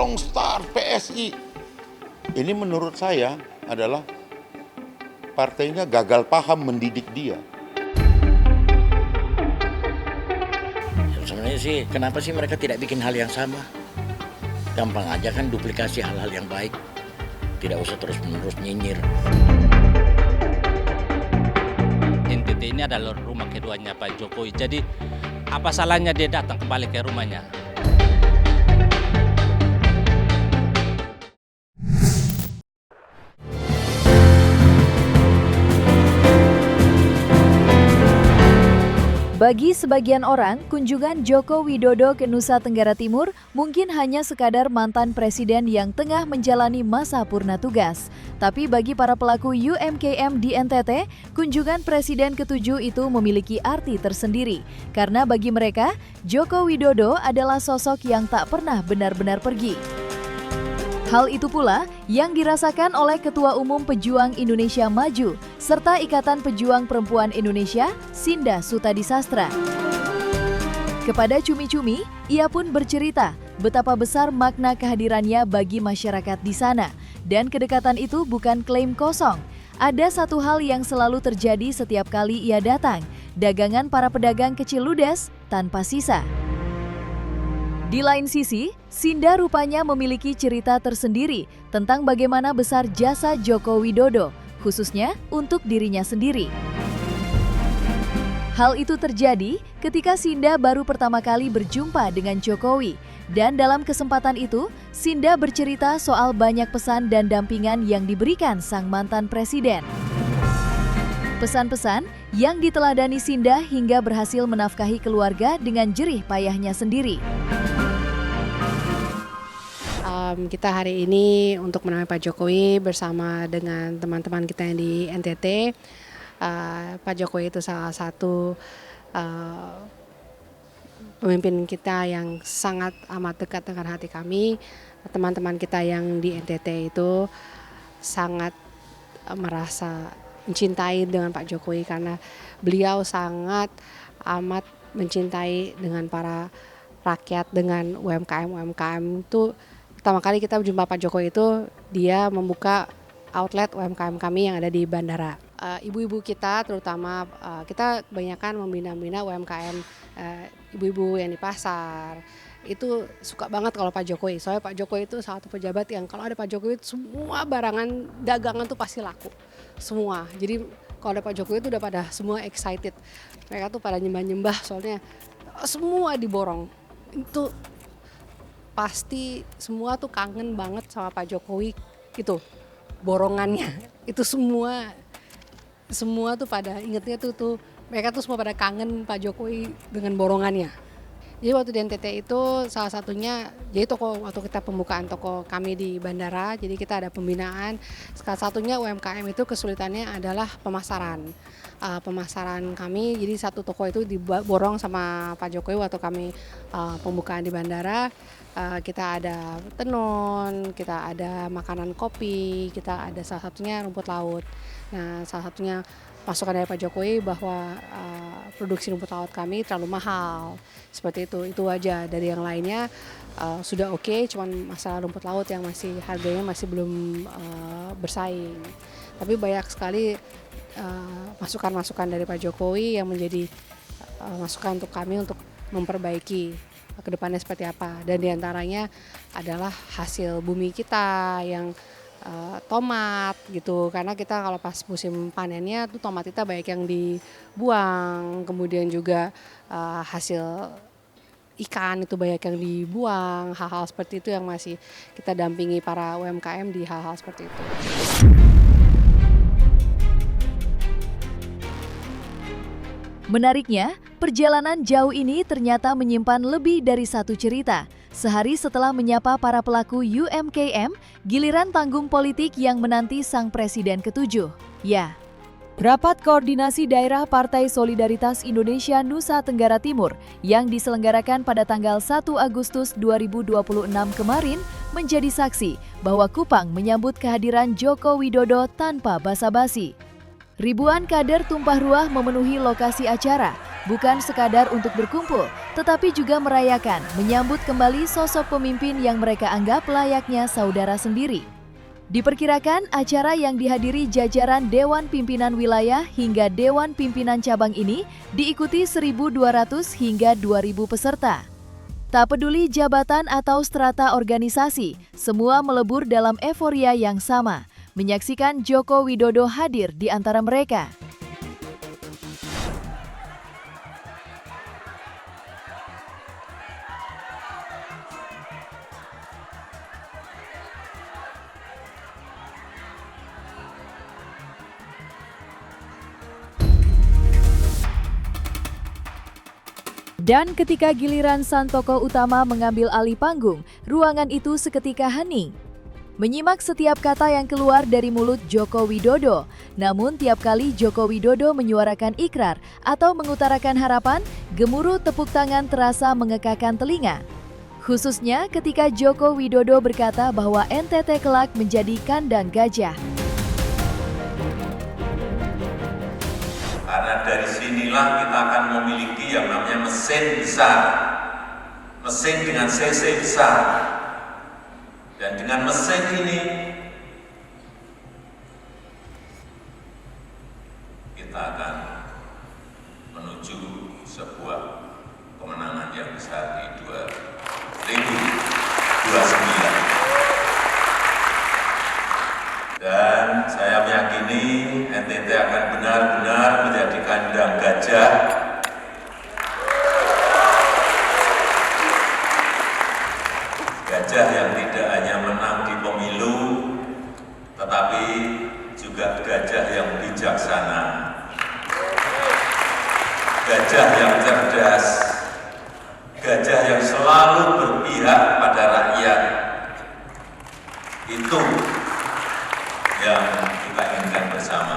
Strong Star PSI. Ini menurut saya adalah partainya gagal paham mendidik dia. Sebenarnya sih, kenapa sih mereka tidak bikin hal yang sama? Gampang aja kan duplikasi hal-hal yang baik. Tidak usah terus-menerus nyinyir. NTT ini adalah rumah keduanya Pak Jokowi. Jadi apa salahnya dia datang kembali ke rumahnya? Bagi sebagian orang, kunjungan Joko Widodo ke Nusa Tenggara Timur mungkin hanya sekadar mantan presiden yang tengah menjalani masa purna tugas. Tapi bagi para pelaku UMKM di NTT, kunjungan Presiden ke-7 itu memiliki arti tersendiri. Karena bagi mereka, Joko Widodo adalah sosok yang tak pernah benar-benar pergi. Hal itu pula yang dirasakan oleh Ketua Umum Pejuang Indonesia Maju serta Ikatan Pejuang Perempuan Indonesia, Sinda Sutadisastra. Kepada Cumi Cumi, ia pun bercerita betapa besar makna kehadirannya bagi masyarakat di sana. Dan kedekatan itu bukan klaim kosong. Ada satu hal yang selalu terjadi setiap kali ia datang, dagangan para pedagang kecil ludes tanpa sisa. Di lain sisi, Sinda rupanya memiliki cerita tersendiri tentang bagaimana besar jasa Joko Widodo, khususnya untuk dirinya sendiri. Hal itu terjadi ketika Sinda baru pertama kali berjumpa dengan Jokowi, dan dalam kesempatan itu, Sinda bercerita soal banyak pesan dan dampingan yang diberikan sang mantan presiden. Pesan-pesan yang diteladani Sinda hingga berhasil menafkahi keluarga dengan jerih payahnya sendiri. Kita hari ini untuk menemani Pak Jokowi bersama dengan teman-teman kita yang di NTT. Pak Jokowi itu salah satu pemimpin kita yang sangat amat dekat dengan hati kami. Teman-teman kita yang di NTT itu sangat merasa mencintai dengan Pak Jokowi karena beliau sangat amat mencintai dengan para rakyat, dengan UMKM itu. Pertama kali kita berjumpa Pak Jokowi itu dia membuka outlet UMKM kami yang ada di bandara. Ibu-ibu kita terutama kita kebanyakan membina UMKM ibu-ibu yang di pasar. Itu suka banget kalau Pak Jokowi. Soalnya Pak Jokowi itu salah satu pejabat yang kalau ada Pak Jokowi semua barangan dagangan tuh pasti laku. Semua. Jadi kalau ada Pak Jokowi itu udah pada semua excited. Mereka tuh pada nyembah-nyembah soalnya semua diborong. Itu pasti semua tuh kangen banget sama Pak Jokowi gitu, borongannya itu semua tuh pada ingetnya tuh mereka tuh semua pada kangen Pak Jokowi dengan borongannya. Jadi waktu di NTT itu salah satunya, jadi waktu kita pembukaan toko kami di bandara, jadi kita ada pembinaan. Salah satunya UMKM itu kesulitannya adalah pemasaran. Pemasaran kami, jadi satu toko itu diborong sama Pak Jokowi waktu kami pembukaan di bandara. Kita ada tenun, kita ada makanan kopi, kita ada salah satunya rumput laut. Nah, salah satunya masukan dari Pak Jokowi bahwa produksi rumput laut kami terlalu mahal. Seperti itu aja. Dari yang lainnya sudah oke, cuman masalah rumput laut yang masih harganya masih belum bersaing. Tapi banyak sekali masukan-masukan dari Pak Jokowi yang menjadi masukan untuk kami untuk memperbaiki ke depannya seperti apa. Dan diantaranya adalah hasil bumi kita yang tomat gitu, karena kita kalau pas musim panennya tuh tomat kita banyak yang dibuang, kemudian juga hasil ikan itu banyak yang dibuang, hal-hal seperti itu yang masih kita dampingi para UMKM di hal-hal seperti itu. Menariknya, perjalanan jauh ini ternyata menyimpan lebih dari satu cerita. Sehari setelah menyapa para pelaku UMKM, giliran tanggung politik yang menanti sang presiden ke-7. Ya, Rapat Koordinasi Daerah Partai Solidaritas Indonesia Nusa Tenggara Timur yang diselenggarakan pada tanggal 1 Agustus 2026 kemarin menjadi saksi bahwa Kupang menyambut kehadiran Joko Widodo tanpa basa-basi. Ribuan kader tumpah ruah memenuhi lokasi acara, bukan sekadar untuk berkumpul, tetapi juga merayakan, menyambut kembali sosok pemimpin yang mereka anggap layaknya saudara sendiri. Diperkirakan acara yang dihadiri jajaran Dewan Pimpinan Wilayah hingga Dewan Pimpinan Cabang ini diikuti 1.200 hingga 2.000 peserta. Tak peduli jabatan atau strata organisasi, semua melebur dalam euforia yang sama, menyaksikan Joko Widodo hadir di antara mereka. Dan ketika giliran sang tokoh utama mengambil alih panggung, ruangan itu seketika hening. Menyimak setiap kata yang keluar dari mulut Joko Widodo, namun tiap kali Joko Widodo menyuarakan ikrar atau mengutarakan harapan, gemuruh tepuk tangan terasa mengekakan telinga. Khususnya ketika Joko Widodo berkata bahwa NTT kelak menjadi kandang gajah. Karena dari sinilah kita akan memiliki yang namanya mesin besar, mesin dengan cc besar, dan dengan mesin ini kita akan menuju sebuah kemenangan yang besar di 2029. Dan saya meyakini NTT akan benar-benar menjadi kandang gajah yang tidak hanya menang di pemilu, tetapi juga gajah yang bijaksana, gajah yang cerdas, gajah yang selalu berpihak pada rakyat. Itu yang kita inginkan bersama.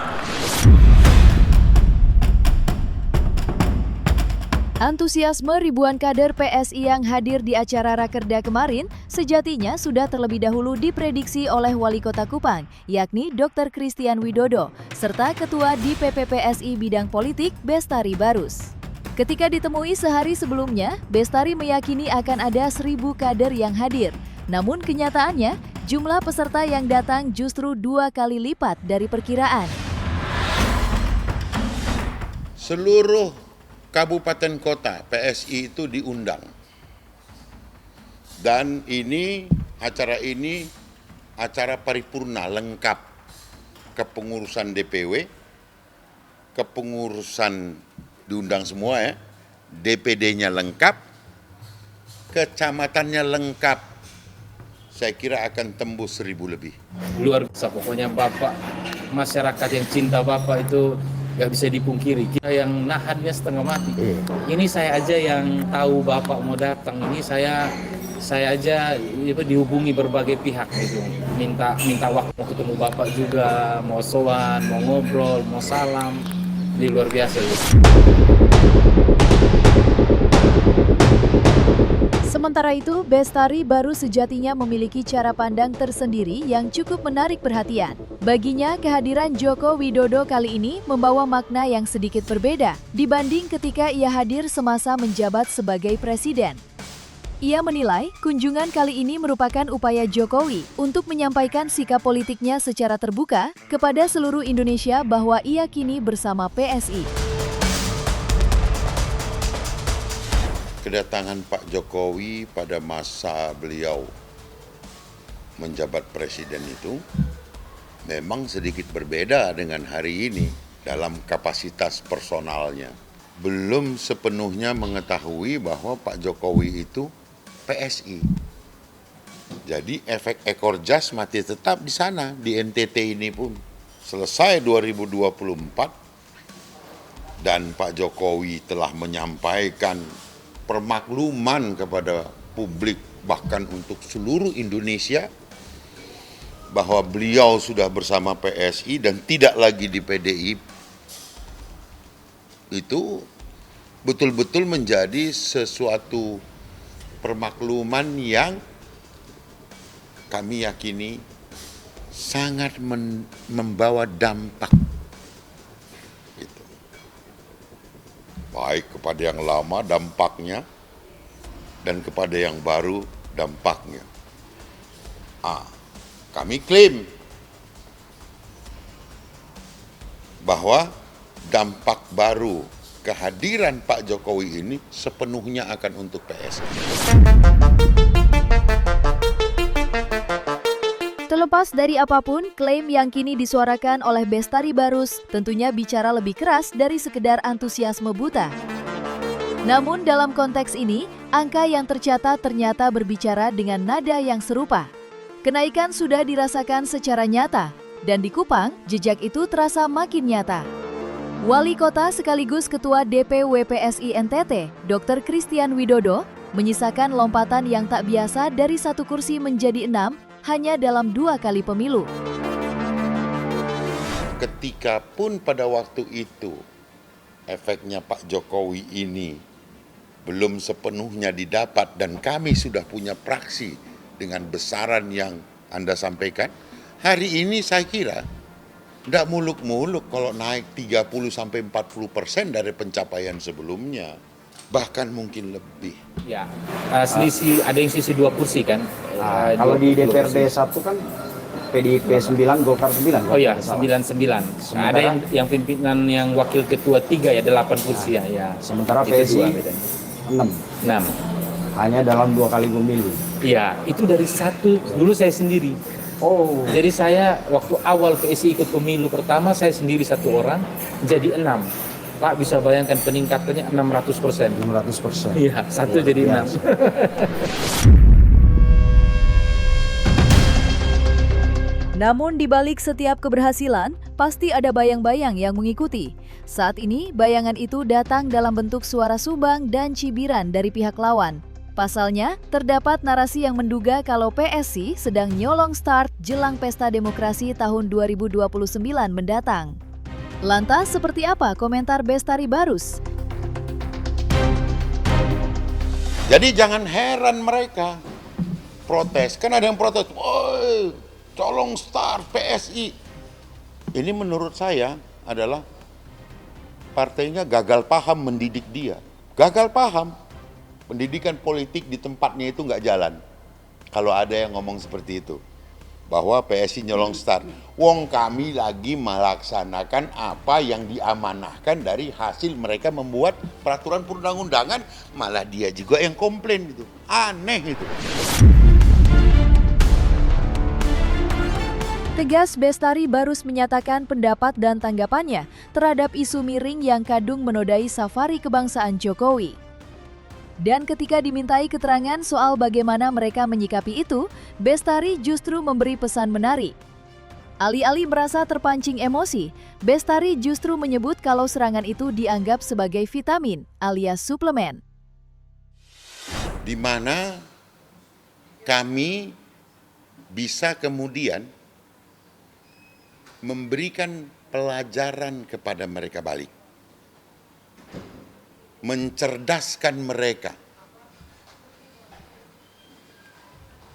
Antusiasme ribuan kader PSI yang hadir di acara Rakerda kemarin sejatinya sudah terlebih dahulu diprediksi oleh Wali Kota Kupang, yakni Dr. Christian Widodo, serta Ketua DPP PSI Bidang Politik Bestari Barus. Ketika ditemui sehari sebelumnya, Bestari meyakini akan ada 1.000 kader yang hadir. Namun kenyataannya, jumlah peserta yang datang justru 2 kali lipat dari perkiraan. Seluruh kabupaten kota PSI itu diundang. Dan acara paripurna lengkap, kepengurusan DPW, kepengurusan diundang semua ya, DPD-nya lengkap, kecamatannya lengkap. Saya kira akan tembus 1.000 lebih. Luar biasa pokoknya Bapak, masyarakat yang cinta Bapak itu nggak bisa dipungkiri. Kita yang nahannya setengah mati. Ini saya aja yang tahu Bapak mau datang. Ini saya aja dihubungi berbagai pihak gitu. Minta waktu mau ketemu Bapak juga, mau sowan, mau ngobrol, mau salam. Ini luar biasa gitu. Sementara itu, Bestari baru sejatinya memiliki cara pandang tersendiri yang cukup menarik perhatian. Baginya, kehadiran Joko Widodo kali ini membawa makna yang sedikit berbeda dibanding ketika ia hadir semasa menjabat sebagai presiden. Ia menilai kunjungan kali ini merupakan upaya Jokowi untuk menyampaikan sikap politiknya secara terbuka kepada seluruh Indonesia bahwa ia kini bersama PSI. Kedatangan Pak Jokowi pada masa beliau menjabat presiden itu memang sedikit berbeda dengan hari ini dalam kapasitas personalnya. Belum sepenuhnya mengetahui bahwa Pak Jokowi itu PSI. Jadi efek ekor jas masih tetap di sana, di NTT ini pun. Selesai 2024 dan Pak Jokowi telah menyampaikan permakluman kepada publik bahkan untuk seluruh Indonesia bahwa beliau sudah bersama PSI dan tidak lagi di PDI. Itu betul-betul menjadi sesuatu permakluman yang kami yakini sangat membawa dampak. Gitu. baik kepada yang lama dampaknya dan kepada yang baru dampaknya. Kami klaim bahwa dampak baru kehadiran Pak Jokowi ini sepenuhnya akan untuk PSI. Terlepas dari apapun, klaim yang kini disuarakan oleh Bestari Barus tentunya bicara lebih keras dari sekedar antusiasme buta. Namun dalam konteks ini, angka yang tercatat ternyata berbicara dengan nada yang serupa. Kenaikan sudah dirasakan secara nyata, dan di Kupang, jejak itu terasa makin nyata. Wali Kota sekaligus Ketua DPW PSI NTT, Dr. Christian Widodo, menyisakan lompatan yang tak biasa dari 1 kursi menjadi 6 hanya dalam 2 kali pemilu. Ketika pun pada waktu itu efeknya Pak Jokowi ini belum sepenuhnya didapat dan kami sudah punya praksi dengan besaran yang Anda sampaikan, hari ini saya kira tidak muluk-muluk kalau naik 30-40% dari pencapaian sebelumnya, bahkan mungkin lebih. Ya, selisih ada yang sisi 2 kursi kan. Kalau di DPRD 1 kan PDIP 9, Golkar 9. Oh ya, 99. Ada yang pimpinan yang wakil ketua 3 ya, 8 kursi ya. Sementara Itu PSI 6. Hanya dalam 2 kali pemilu. Iya, itu dari 1, dulu saya sendiri. Oh. Jadi saya waktu awal PSI ikut pemilu pertama, saya sendiri 1 orang, jadi 6. Pak bisa bayangkan peningkatannya 600%. 600%. Iya, 1 jadi 6. Namun di balik setiap keberhasilan, pasti ada bayang-bayang yang mengikuti. Saat ini, bayangan itu datang dalam bentuk suara sumbang dan cibiran dari pihak lawan. Pasalnya, terdapat narasi yang menduga kalau PSI sedang nyolong start jelang Pesta Demokrasi tahun 2029 mendatang. Lantas, seperti apa komentar Bestari Barus? Jadi jangan heran mereka protes. Kan ada yang protes, "Woi, colong start PSI." Ini menurut saya adalah partainya gagal paham mendidik dia. Gagal paham. Pendidikan politik di tempatnya itu nggak jalan. Kalau ada yang ngomong seperti itu. Bahwa PSI nyolong start. Wong kami lagi melaksanakan apa yang diamanahkan dari hasil mereka membuat peraturan perundang-undangan. Malah dia juga yang komplain gitu. Aneh itu. Tegas Bestari Barus menyatakan pendapat dan tanggapannya terhadap isu miring yang kadung menodai safari kebangsaan Jokowi. Dan ketika dimintai keterangan soal bagaimana mereka menyikapi itu, Bestari justru memberi pesan menarik. Alih-alih merasa terpancing emosi, Bestari justru menyebut kalau serangan itu dianggap sebagai vitamin alias suplemen. Di mana kami bisa kemudian memberikan pelajaran kepada mereka balik. Mencerdaskan mereka.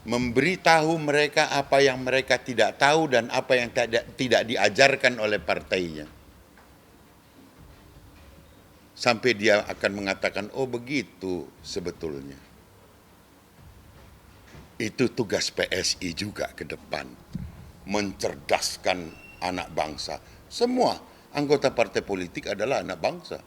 Memberitahu mereka apa yang mereka tidak tahu dan apa yang tidak diajarkan oleh partainya. Sampai dia akan mengatakan, oh begitu sebetulnya. Itu tugas PSI juga ke depan. Mencerdaskan anak bangsa. Semua anggota partai politik adalah anak bangsa.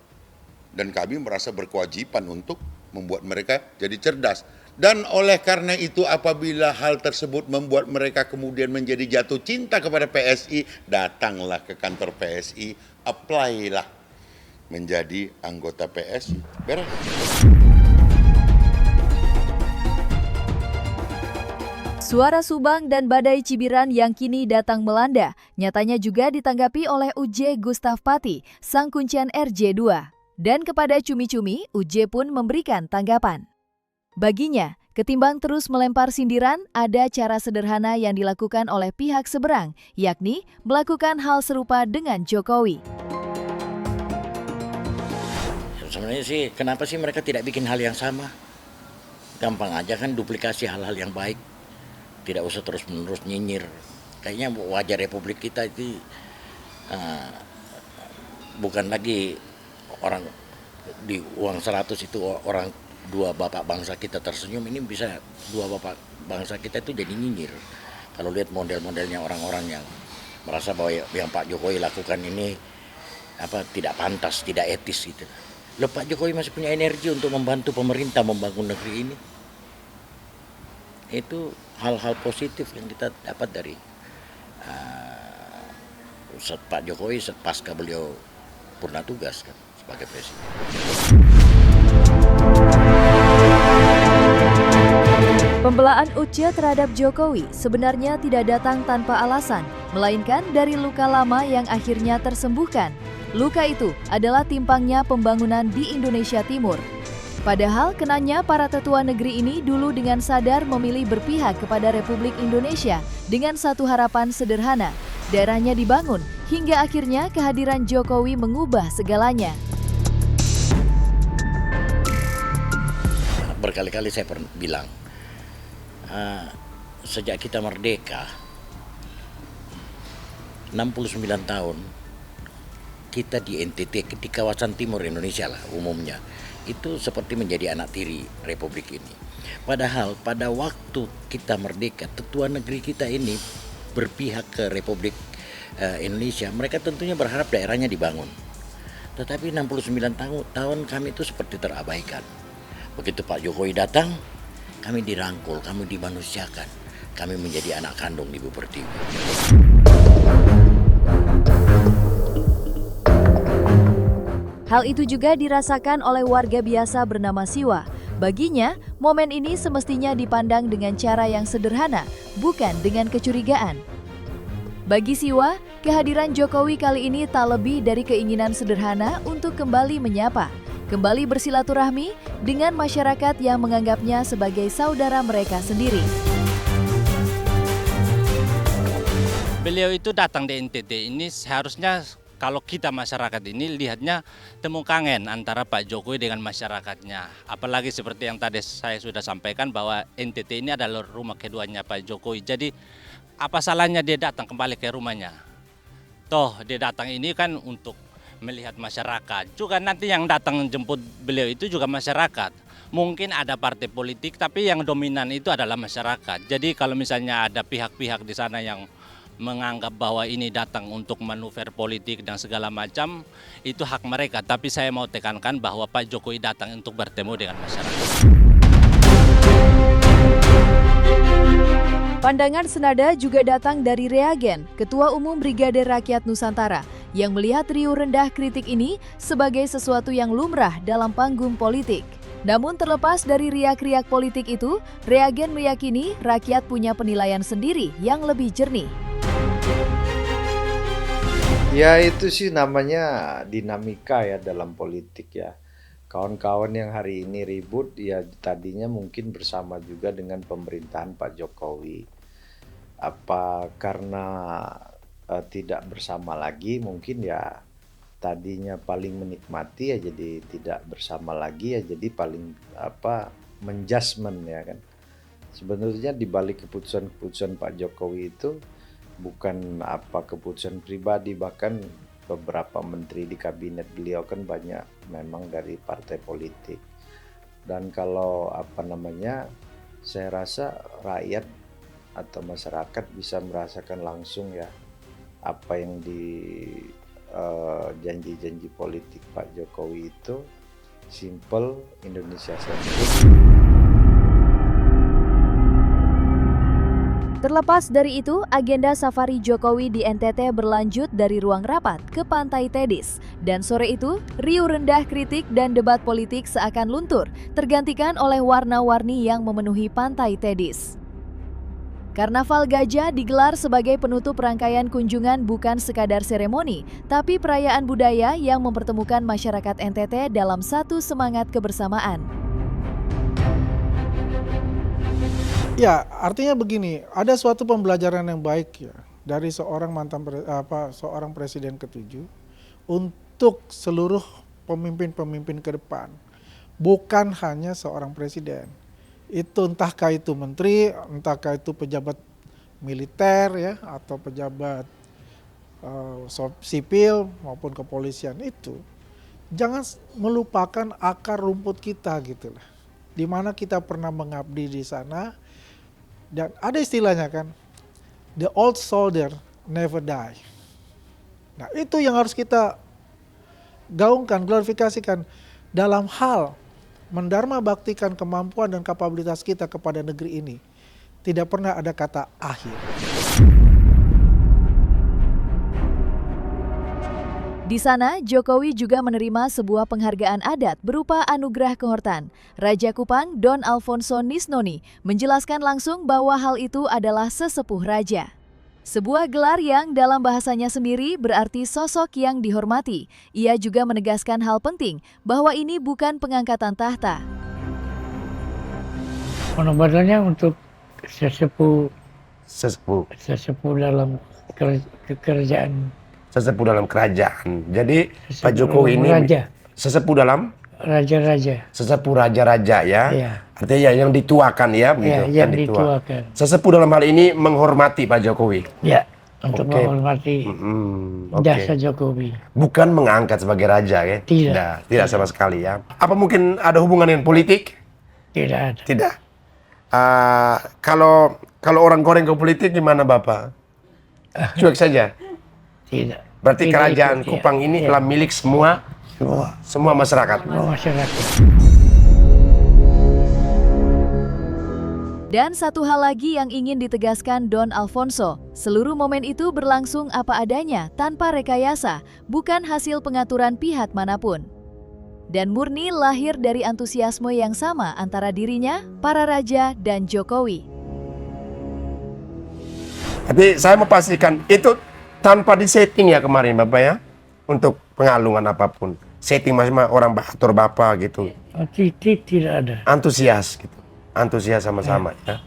Dan kami merasa berkewajiban untuk membuat mereka jadi cerdas. Dan oleh karena itu apabila hal tersebut membuat mereka kemudian menjadi jatuh cinta kepada PSI, datanglah ke kantor PSI, apply-lah menjadi anggota PSI. Beres. Suara Subang dan badai cibiran yang kini datang melanda, nyatanya juga ditanggapi oleh UJ Gustaf Pati, sang kuncian RJ2. Dan kepada cumi-cumi, UJ pun memberikan tanggapan. Baginya, ketimbang terus melempar sindiran, ada cara sederhana yang dilakukan oleh pihak seberang, yakni melakukan hal serupa dengan Jokowi. Sebenarnya sih, kenapa sih mereka tidak bikin hal yang sama? Gampang aja kan duplikasi hal-hal yang baik. Tidak usah terus-menerus nyinyir. Kayaknya wajah Republik kita itu bukan lagi orang di uang 100 itu orang dua bapak bangsa kita tersenyum, ini bisa dua bapak bangsa kita itu jadi nyinyir. Kalau lihat model-modelnya orang-orang yang merasa bahwa yang Pak Jokowi lakukan ini tidak pantas, tidak etis gitu. Loh, Pak Jokowi masih punya energi untuk membantu pemerintah membangun negeri ini. Itu hal-hal positif yang kita dapat dari Pak Jokowi pasca beliau purna tugas kan sebagai presiden. Pembelaan Uce terhadap Jokowi sebenarnya tidak datang tanpa alasan, melainkan dari luka lama yang akhirnya tersembuhkan. Luka itu adalah timpangnya pembangunan di Indonesia Timur. Padahal kenanya para tetua negeri ini dulu dengan sadar memilih berpihak kepada Republik Indonesia dengan satu harapan sederhana, daerahnya dibangun, hingga akhirnya kehadiran Jokowi mengubah segalanya. Berkali-kali saya pernah bilang, sejak kita merdeka 69 tahun kita di NTT, di kawasan timur Indonesia lah umumnya, itu seperti menjadi anak tiri Republik ini. Padahal pada waktu kita merdeka, tetua negeri kita ini berpihak ke Republik Indonesia, mereka tentunya berharap daerahnya dibangun. Tetapi 69 tahun kami itu seperti terabaikan. Begitu Pak Jokowi datang, kami dirangkul, kami dimanusiakan, kami menjadi anak kandung Ibu Pertiwi. Hal itu juga dirasakan oleh warga biasa bernama Siwa. Baginya, momen ini semestinya dipandang dengan cara yang sederhana, bukan dengan kecurigaan. Bagi Siwa, kehadiran Jokowi kali ini tak lebih dari keinginan sederhana untuk kembali menyapa, kembali bersilaturahmi dengan masyarakat yang menganggapnya sebagai saudara mereka sendiri. Beliau itu datang di NTT ini seharusnya kalau kita masyarakat ini lihatnya temu kangen antara Pak Jokowi dengan masyarakatnya. Apalagi seperti yang tadi saya sudah sampaikan bahwa NTT ini adalah rumah keduanya Pak Jokowi. Jadi apa salahnya dia datang kembali ke rumahnya? Toh dia datang ini kan untuk melihat masyarakat. Juga nanti yang datang jemput beliau itu juga masyarakat. Mungkin ada partai politik tapi yang dominan itu adalah masyarakat. Jadi kalau misalnya ada pihak-pihak di sana yang menganggap bahwa ini datang untuk manuver politik dan segala macam, itu hak mereka. Tapi saya mau tekankan bahwa Pak Jokowi datang untuk bertemu dengan masyarakat. Pandangan senada juga datang dari Reagen, Ketua Umum Brigade Rakyat Nusantara, yang melihat riuh rendah kritik ini sebagai sesuatu yang lumrah dalam panggung politik. Namun terlepas dari riak-riak politik itu, Reagen meyakini rakyat punya penilaian sendiri yang lebih jernih. Ya itu sih namanya dinamika ya dalam politik ya. Kawan-kawan yang hari ini ribut ya tadinya mungkin bersama juga dengan pemerintahan Pak Jokowi. Apa karena tidak bersama lagi mungkin ya tadinya paling menikmati ya jadi tidak bersama lagi ya jadi paling menjudgment ya kan. Sebenarnya di balik keputusan-keputusan Pak Jokowi itu bukan keputusan pribadi, bahkan beberapa menteri di kabinet beliau kan banyak memang dari partai politik. Dan kalau saya rasa rakyat atau masyarakat bisa merasakan langsung ya apa yang di janji-janji politik Pak Jokowi itu simple, Indonesia sentris. Terlepas dari itu, agenda safari Jokowi di NTT berlanjut dari ruang rapat ke Pantai Tedis. Dan sore itu, riuh rendah kritik dan debat politik seakan luntur, tergantikan oleh warna-warni yang memenuhi Pantai Tedis. Karnaval Gajah digelar sebagai penutup rangkaian kunjungan bukan sekadar seremoni, tapi perayaan budaya yang mempertemukan masyarakat NTT dalam satu semangat kebersamaan. Ya, artinya begini, ada suatu pembelajaran yang baik ya dari seorang seorang presiden ke-7 untuk seluruh pemimpin-pemimpin ke depan. Bukan hanya seorang presiden. Itu entahkah itu menteri, entahkah itu pejabat militer ya atau pejabat sipil maupun kepolisian itu. jangan melupakan akar rumput kita gitu lah. Di mana kita pernah mengabdi di sana, dan ada istilahnya kan, the old soldier never die. Nah itu yang harus kita gaungkan, glorifikasikan dalam hal mendharma baktikan kemampuan dan kapabilitas kita kepada negeri ini. Tidak pernah ada kata akhir. Di sana, Jokowi juga menerima sebuah penghargaan adat berupa anugerah kehormatan. Raja Kupang Don Alfonso Nisnoni menjelaskan langsung bahwa hal itu adalah sesepuh raja. Sebuah gelar yang dalam bahasanya sendiri berarti sosok yang dihormati. Ia juga menegaskan hal penting bahwa ini bukan pengangkatan tahta. Penobatannya untuk sesepuh dalam kerajaan. Sesepuh dalam kerajaan. Jadi Sesepuh Pak Jokowi ini raja. sesepuh dalam Raja-raja. sesepuh raja-raja ya. Ya. Artinya yang dituakan ya, Ya, begitu. yang dituakan. Sesepuh dalam hal ini menghormati Pak Jokowi. Ya, untuk Oke. menghormati Oke. jasa Jokowi. Bukan mengangkat sebagai raja ya. Tidak. Tidak sama sekali ya. Apa mungkin ada hubungan dengan politik? Tidak ada. Tidak. Kalau orang goreng ke politik gimana Bapak? Cuek saja. Tidak. Berarti Tidak kerajaan ikut, ya. Kupang ini Ya. adalah milik semua masyarakat. Semua masyarakat. Dan satu hal lagi yang ingin ditegaskan Don Alfonso, seluruh momen itu berlangsung apa adanya tanpa rekayasa, bukan hasil pengaturan pihak manapun. Dan murni lahir dari antusiasme yang sama antara dirinya, para raja, dan Jokowi. Tapi saya mau pastikan itu tanpa disetting ya kemarin Bapak ya, untuk pengalungan apapun. Setting masing orang atur Bapak gitu. Tidak ada. Antusias gitu. Antusias sama-sama ya.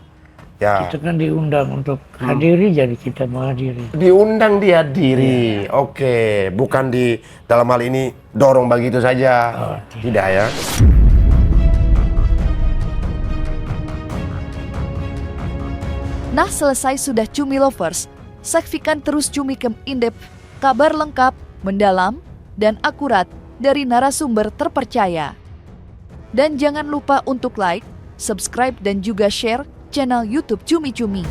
Ya. Kita kan diundang untuk hadiri, jadi kita menghadiri. Diundang dia diri. Oke, bukan di dalam hal ini dorong begitu saja. Tidak ya. Nah, selesai sudah Cumi Lovers. Saksikan terus Cumi Kem Indep, kabar lengkap, mendalam, dan akurat dari narasumber terpercaya. Dan jangan lupa untuk like, subscribe, dan juga share channel YouTube Cumi Cumi.